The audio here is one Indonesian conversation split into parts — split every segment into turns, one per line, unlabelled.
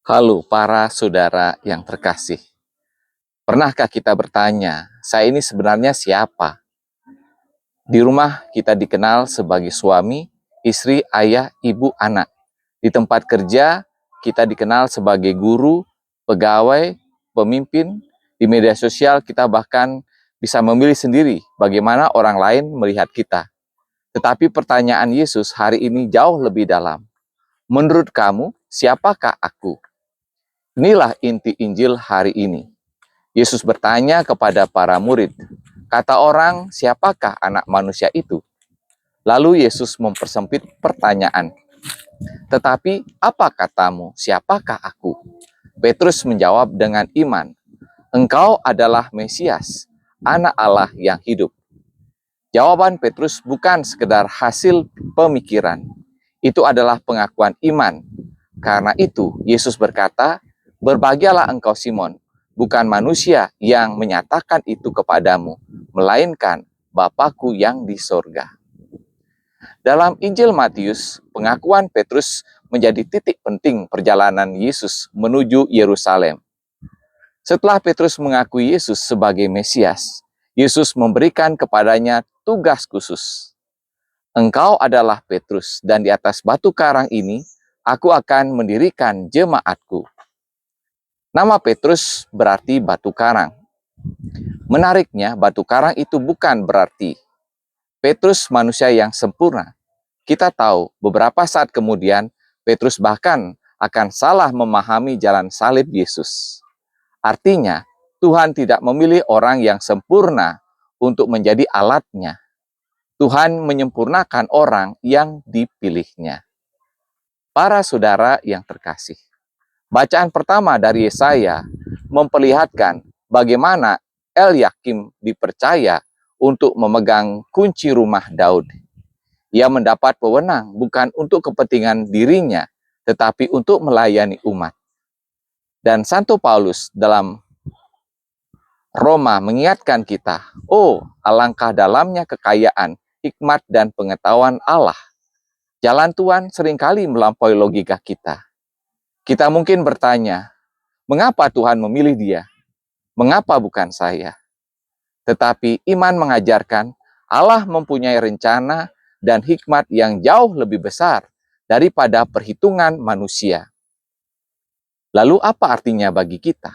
Halo para saudara yang terkasih. Pernahkah kita bertanya, saya ini sebenarnya siapa? Di rumah kita dikenal sebagai suami, istri, ayah, ibu, anak. Di tempat kerja kita dikenal sebagai guru, pegawai, pemimpin. Di media sosial kita bahkan bisa memilih sendiri bagaimana orang lain melihat kita. Tetapi pertanyaan Yesus hari ini jauh lebih dalam. Menurut kamu, siapakah aku? Inilah inti Injil hari ini. Yesus bertanya kepada para murid, kata orang, siapakah anak manusia itu? Lalu Yesus mempersempit pertanyaan, tetapi apa katamu, siapakah aku? Petrus menjawab dengan iman, engkau adalah Mesias, anak Allah yang hidup. Jawaban Petrus bukan sekedar hasil pemikiran, itu adalah pengakuan iman. Karena itu, Yesus berkata, berbahagialah engkau Simon, bukan manusia yang menyatakan itu kepadamu, melainkan Bapakku yang di sorga. Dalam Injil Matius, pengakuan Petrus menjadi titik penting perjalanan Yesus menuju Yerusalem. Setelah Petrus mengakui Yesus sebagai Mesias, Yesus memberikan kepadanya tugas khusus. Engkau adalah Petrus, dan di atas batu karang ini, aku akan mendirikan jemaatku. Nama Petrus berarti batu karang. Menariknya, batu karang itu bukan berarti Petrus manusia yang sempurna. Kita tahu beberapa saat kemudian, Petrus bahkan akan salah memahami jalan salib Yesus. Artinya, Tuhan tidak memilih orang yang sempurna untuk menjadi alatnya. Tuhan menyempurnakan orang yang dipilihnya. Para saudara yang terkasih, bacaan pertama dari Yesaya memperlihatkan bagaimana Elyakim dipercaya untuk memegang kunci rumah Daud. Ia mendapat wewenang bukan untuk kepentingan dirinya, tetapi untuk melayani umat. Dan Santo Paulus dalam Roma mengingatkan kita, oh alangkah dalamnya kekayaan, hikmat dan pengetahuan Allah. Jalan Tuhan seringkali melampaui logika kita. Kita mungkin bertanya, mengapa Tuhan memilih dia? Mengapa bukan saya? Tetapi iman mengajarkan Allah mempunyai rencana dan hikmat yang jauh lebih besar daripada perhitungan manusia. Lalu apa artinya bagi kita?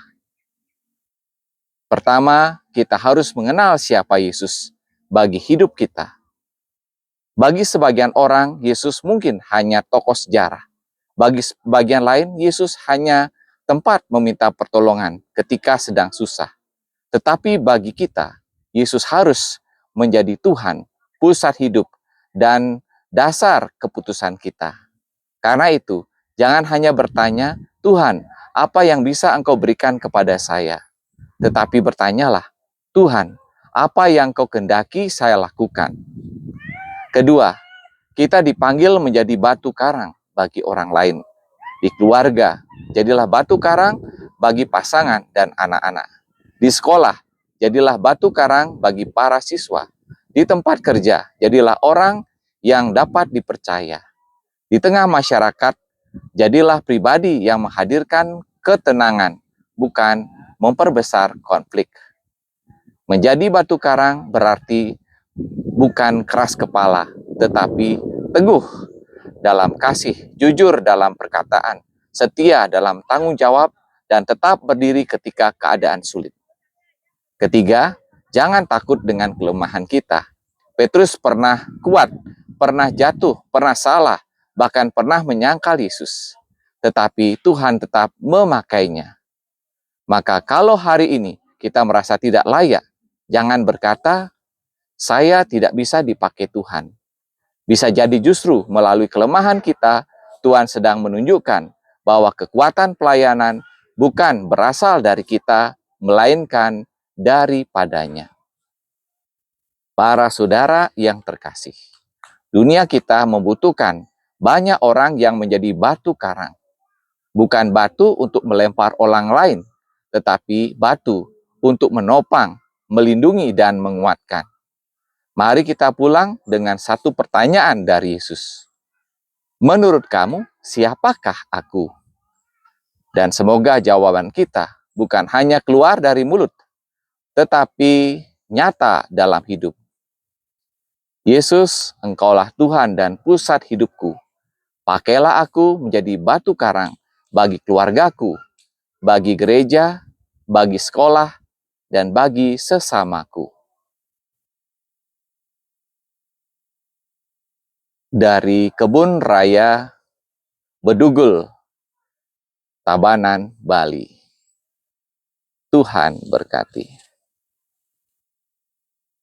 Pertama, kita harus mengenal siapa Yesus bagi hidup kita. Bagi sebagian orang, Yesus mungkin hanya tokoh sejarah. Bagi sebagian lain, Yesus hanya tempat meminta pertolongan ketika sedang susah. Tetapi bagi kita, Yesus harus menjadi Tuhan, pusat hidup, dan dasar keputusan kita. Karena itu, jangan hanya bertanya, Tuhan, apa yang bisa Engkau berikan kepada saya? Tetapi bertanyalah, Tuhan, apa yang Kau kehendaki saya lakukan? Kedua, kita dipanggil menjadi batu karang bagi orang lain. Di keluarga, jadilah batu karang bagi pasangan dan anak-anak. Di sekolah, jadilah batu karang bagi para siswa. Di tempat kerja, jadilah orang yang dapat dipercaya. Di tengah masyarakat, jadilah pribadi yang menghadirkan ketenangan, bukan memperbesar konflik. Menjadi batu karang berarti bukan keras kepala, tetapi teguh dalam kasih, jujur dalam perkataan, setia dalam tanggung jawab, dan tetap berdiri ketika keadaan sulit. Ketiga, jangan takut dengan kelemahan kita. Petrus pernah kuat, pernah jatuh, pernah salah, bahkan pernah menyangkal Yesus. Tetapi Tuhan tetap memakainya. Maka kalau hari ini kita merasa tidak layak, jangan berkata, saya tidak bisa dipakai Tuhan. Bisa jadi justru melalui kelemahan kita, Tuhan sedang menunjukkan bahwa kekuatan pelayanan bukan berasal dari kita, melainkan daripadanya. Para saudara yang terkasih, dunia kita membutuhkan banyak orang yang menjadi batu karang. Bukan batu untuk melempar orang lain, tetapi batu untuk menopang, melindungi, dan menguatkan. Mari kita pulang dengan satu pertanyaan dari Yesus. Menurut kamu, siapakah aku? Dan semoga jawaban kita bukan hanya keluar dari mulut, tetapi nyata dalam hidup. Yesus, Engkaulah Tuhan dan pusat hidupku. Pakailah aku menjadi batu karang bagi keluargaku, bagi gereja, bagi sekolah, dan bagi sesamaku. Dari Kebun Raya Bedugul, Tabanan, Bali. Tuhan berkati.